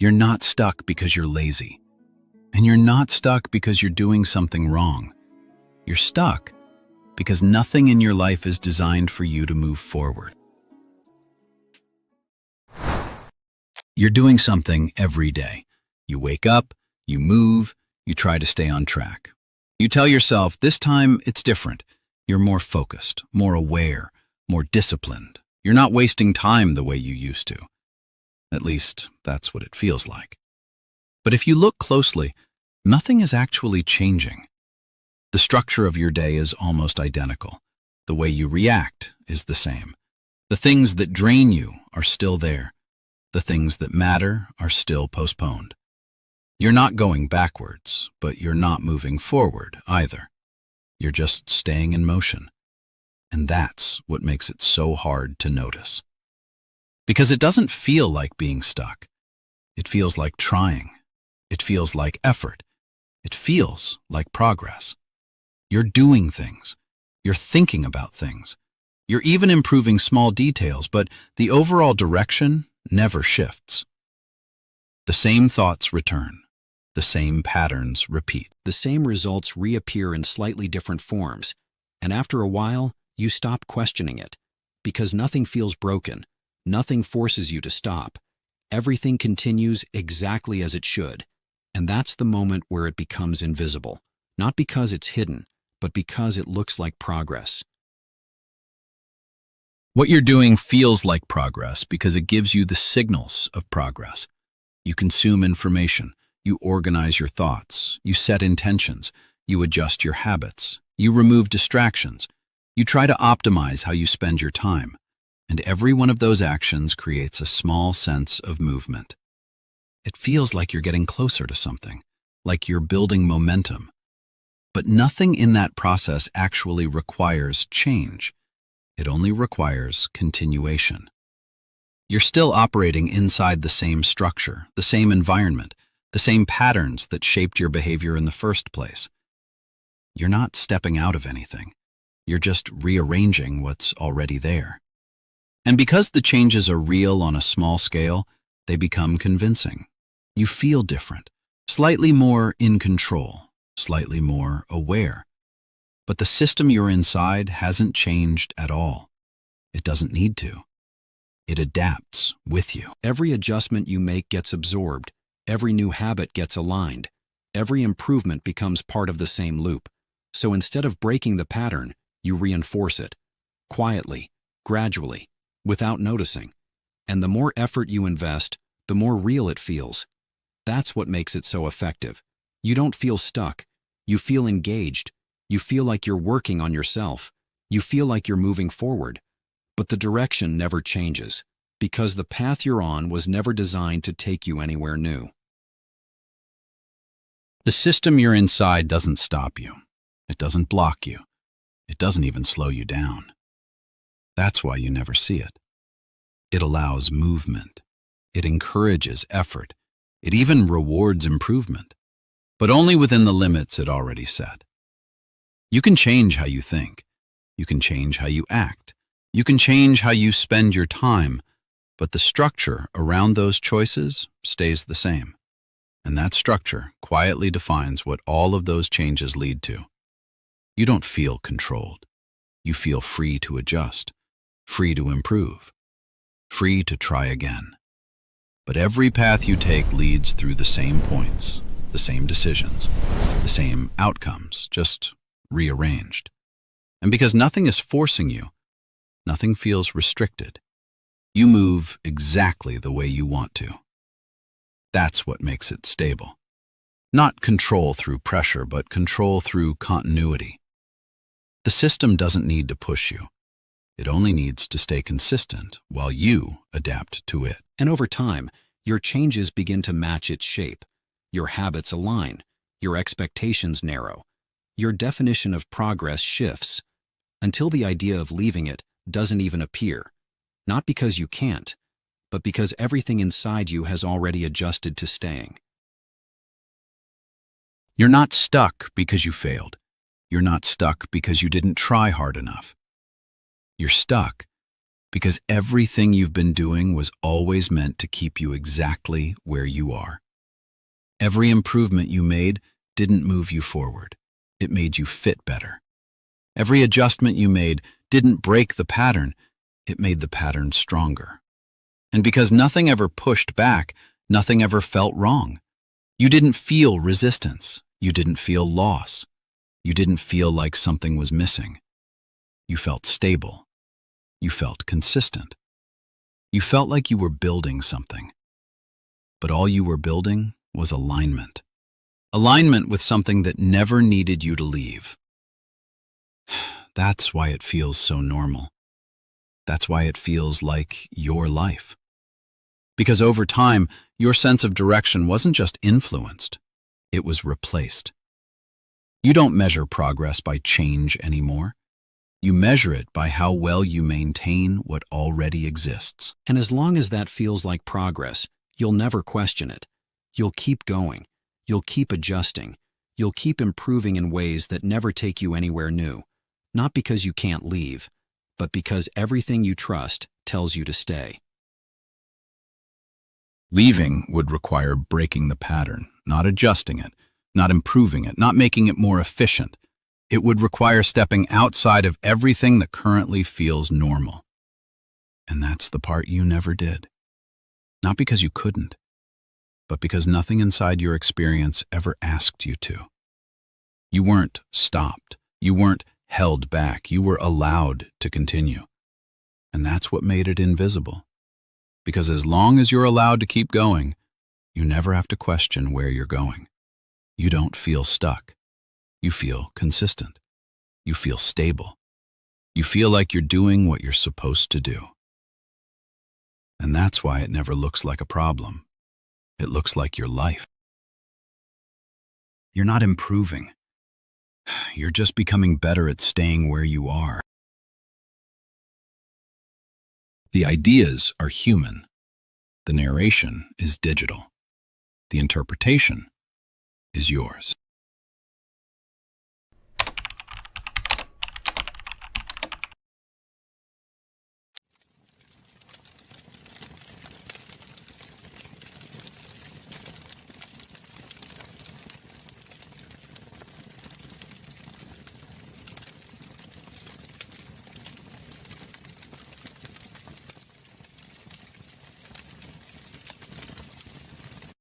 You're not stuck because you're lazy. And you're not stuck because you're doing something wrong. You're stuck because nothing in your life is designed for you to move forward. You're doing something every day. You wake up, you move, you try to stay on track. You tell yourself, this time it's different. You're more focused, more aware, more disciplined. You're not wasting time the way you used to. At least, that's what it feels like. But if you look closely, nothing is actually changing. The structure of your day is almost identical. The way you react is the same. The things that drain you are still there. The things that matter are still postponed. You're not going backwards, but you're not moving forward either. You're just staying in motion. And that's what makes it so hard to notice. Because it doesn't feel like being stuck. It feels like trying. It feels like effort. It feels like progress. You're doing things. You're thinking about things. You're even improving small details, but the overall direction never shifts. The same thoughts return. The same patterns repeat. The same results reappear in slightly different forms, and after a while, you stop questioning it. Because nothing feels broken. Nothing forces you to stop. Everything continues exactly as it should. And that's the moment where it becomes invisible. Not because it's hidden, but because it looks like progress. What you're doing feels like progress because it gives you the signals of progress. You consume information. You organize your thoughts. You set intentions. You adjust your habits. You remove distractions. You try to optimize how you spend your time. And every one of those actions creates a small sense of movement. It feels like you're getting closer to something, like you're building momentum. But nothing in that process actually requires change. It only requires continuation. You're still operating inside the same structure, the same environment, the same patterns that shaped your behavior in the first place. You're not stepping out of anything. You're just rearranging what's already there. And because the changes are real on a small scale, they become convincing. You feel different, slightly more in control, slightly more aware. But the system you're inside hasn't changed at all. It doesn't need to. It adapts with you. Every adjustment you make gets absorbed. Every new habit gets aligned. Every improvement becomes part of the same loop. So instead of breaking the pattern, you reinforce it. Quietly, gradually, without noticing. And the more effort you invest, the more real it feels. That's what makes it so effective. You don't feel stuck. You feel engaged. You feel like you're working on yourself. You feel like you're moving forward. But the direction never changes, because the path you're on was never designed to take you anywhere new. The system you're inside doesn't stop you. It doesn't block you. It doesn't even slow you down. That's why you never see it. It allows movement. It encourages effort. It even rewards improvement, but only within the limits it already set. You can change how you think. You can change how you act. You can change how you spend your time, but the structure around those choices stays the same. And that structure quietly defines what all of those changes lead to. You don't feel controlled. You feel free to adjust, free to improve, free to try again. But every path you take leads through the same points, the same decisions, the same outcomes, just rearranged. And because nothing is forcing you, nothing feels restricted. You move exactly the way you want to. That's what makes it stable. Not control through pressure, but control through continuity. The system doesn't need to push you. It only needs to stay consistent while you adapt to it. And over time, your changes begin to match its shape. Your habits align. Your expectations narrow. Your definition of progress shifts, until the idea of leaving it doesn't even appear. Not because you can't, but because everything inside you has already adjusted to staying. You're not stuck because you failed. You're not stuck because you didn't try hard enough. You're stuck Because everything you've been doing was always meant to keep you exactly where you are. Every improvement you made didn't move you forward. It made you fit better. Every adjustment you made didn't break the pattern. It made the pattern stronger. And because nothing ever pushed back, nothing ever felt wrong. You didn't feel resistance. You didn't feel loss. You didn't feel like something was missing. You felt stable. You felt consistent. You felt like you were building something. But all you were building was alignment. Alignment with something that never needed you to leave. That's why it feels so normal. That's why it feels like your life. Because over time, your sense of direction wasn't just influenced, it was replaced. You don't measure progress by change anymore. You measure it by how well you maintain what already exists. And as long as that feels like progress, you'll never question it. You'll keep going. You'll keep adjusting. You'll keep improving in ways that never take you anywhere new. Not because you can't leave, but because everything you trust tells you to stay. Leaving would require breaking the pattern, not adjusting it, not improving it, not making it more efficient. It would require stepping outside of everything that currently feels normal. And that's the part you never did. Not because you couldn't, but because nothing inside your experience ever asked you to. You weren't stopped. You weren't held back. You were allowed to continue. And that's what made it invisible. Because as long as you're allowed to keep going, you never have to question where you're going. You don't feel stuck. You feel consistent. You feel stable. You feel like you're doing what you're supposed to do. And that's why it never looks like a problem. It looks like your life. You're not improving. You're just becoming better at staying where you are. The ideas are human. The narration is digital. The interpretation is yours.